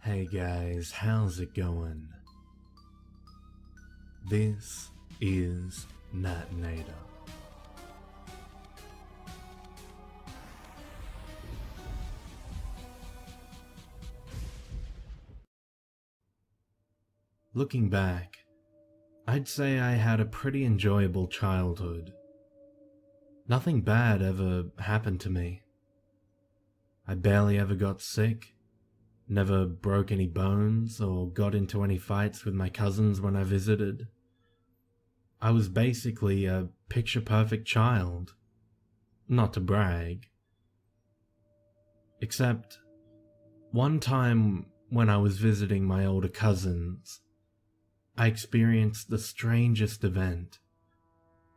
Hey guys, how's it going? This is Natenator. Looking back, I'd say I had a pretty enjoyable childhood. Nothing bad ever happened to me. I barely ever got sick, never broke any bones or got into any fights with my cousins when I visited. I was basically a picture-perfect child. Not to brag. Except, one time when I was visiting my older cousins, I experienced the strangest event,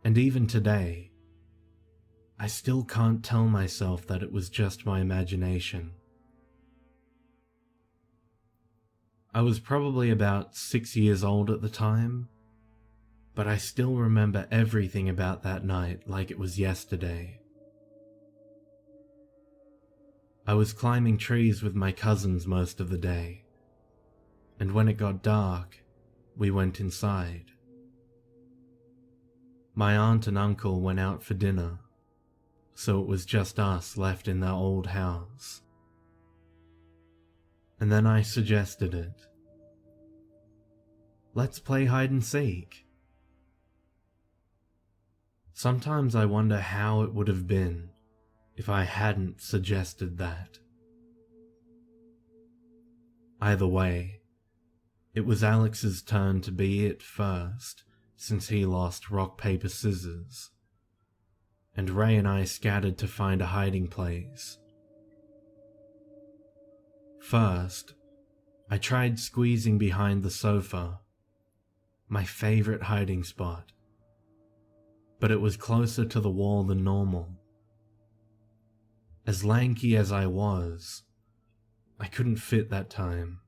and even today, I still can't tell myself that it was just my imagination. I was probably about 6 years old at the time, but I still remember everything about that night like it was yesterday. I was climbing trees with my cousins most of the day, and when it got dark, we went inside. My aunt and uncle went out for dinner, so it was just us left in their old house. And then I suggested it. Let's play hide and seek. Sometimes I wonder how it would have been if I hadn't suggested that. Either way, it was Alex's turn to be it first, since he lost rock, paper, scissors, and Ray and I scattered to find a hiding place. First, I tried squeezing behind the sofa, my favorite hiding spot, but it was closer to the wall than normal. As lanky as I was, I couldn't fit that time.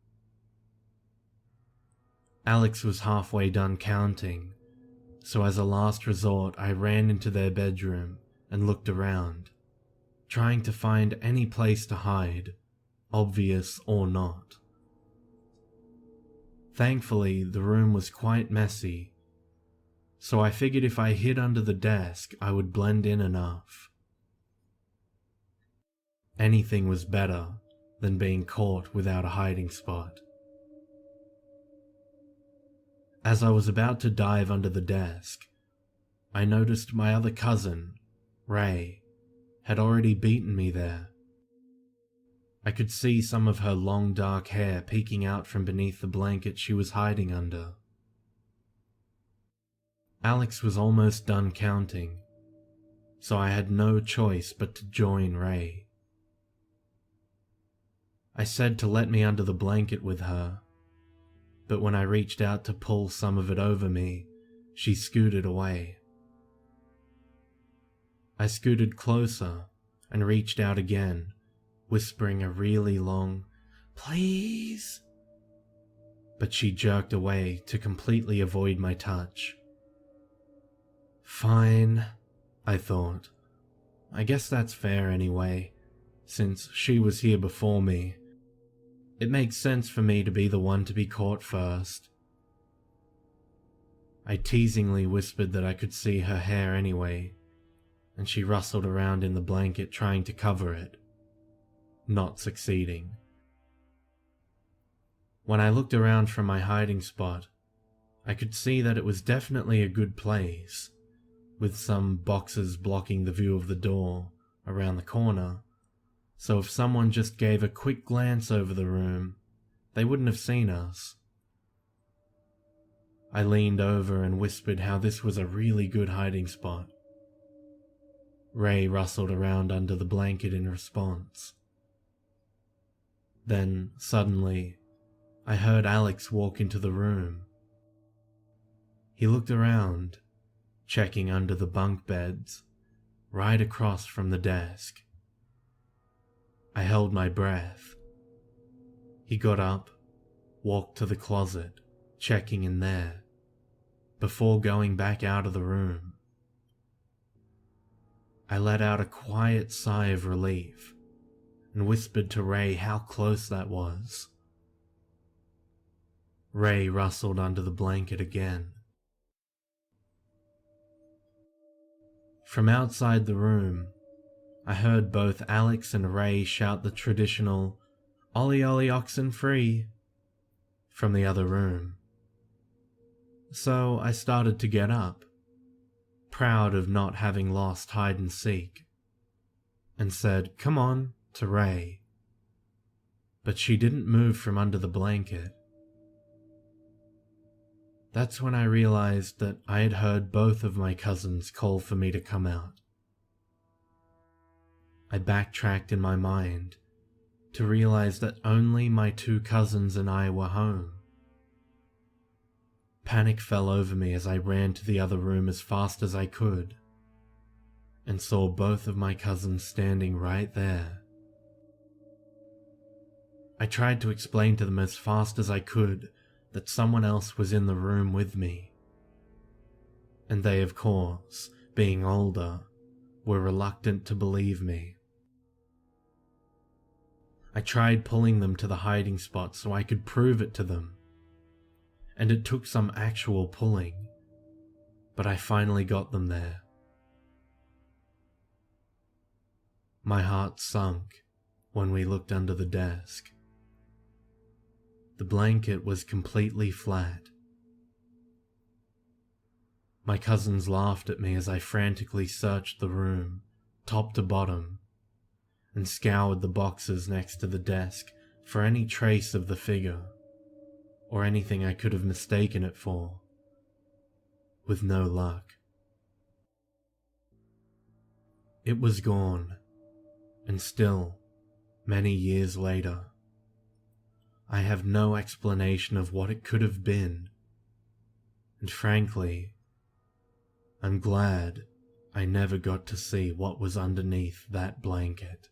Alex was halfway done counting, so as a last resort I ran into their bedroom and looked around, trying to find any place to hide, obvious or not. Thankfully, the room was quite messy, so I figured if I hid under the desk I would blend in enough. Anything was better than being caught without a hiding spot. As I was about to dive under the desk, I noticed my other cousin, Ray, had already beaten me there. I could see some of her long dark hair peeking out from beneath the blanket she was hiding under. Alex was almost done counting, so I had no choice but to join Ray. I said to let me under the blanket with her, but when I reached out to pull some of it over me, she scooted away. I scooted closer and reached out again, whispering a really long, "Please," but she jerked away to completely avoid my touch. Fine, I thought. I guess that's fair anyway, since she was here before me. It makes sense for me to be the one to be caught first. I teasingly whispered that I could see her hair anyway, and she rustled around in the blanket trying to cover it, not succeeding. When I looked around from my hiding spot, I could see that it was definitely a good place, with some boxes blocking the view of the door around the corner, so if someone just gave a quick glance over the room, they wouldn't have seen us. I leaned over and whispered how this was a really good hiding spot. Ray rustled around under the blanket in response. Then, suddenly, I heard Alex walk into the room. He looked around, checking under the bunk beds, right across from the desk. I held my breath. He got up, walked to the closet, checking in there, before going back out of the room. I let out a quiet sigh of relief and whispered to Ray how close that was. Ray rustled under the blanket again. From outside the room, I heard both Alex and Ray shout the traditional "Ollie Ollie oxen free" from the other room. So I started to get up, proud of not having lost hide and seek, and said, "Come on," to Ray. But she didn't move from under the blanket. That's when I realized that I had heard both of my cousins call for me to come out. I backtracked in my mind to realize that only my 2 cousins and I were home. Panic fell over me as I ran to the other room as fast as I could and saw both of my cousins standing right there. I tried to explain to them as fast as I could that someone else was in the room with me, and they, of course, being older, were reluctant to believe me. I tried pulling them to the hiding spot so I could prove it to them, and it took some actual pulling, but I finally got them there. My heart sunk when we looked under the desk. The blanket was completely flat. My cousins laughed at me as I frantically searched the room, top to bottom, and scoured the boxes next to the desk for any trace of the figure, or anything I could have mistaken it for, with no luck. It was gone, and still, many years later, I have no explanation of what it could have been, and frankly, I'm glad I never got to see what was underneath that blanket.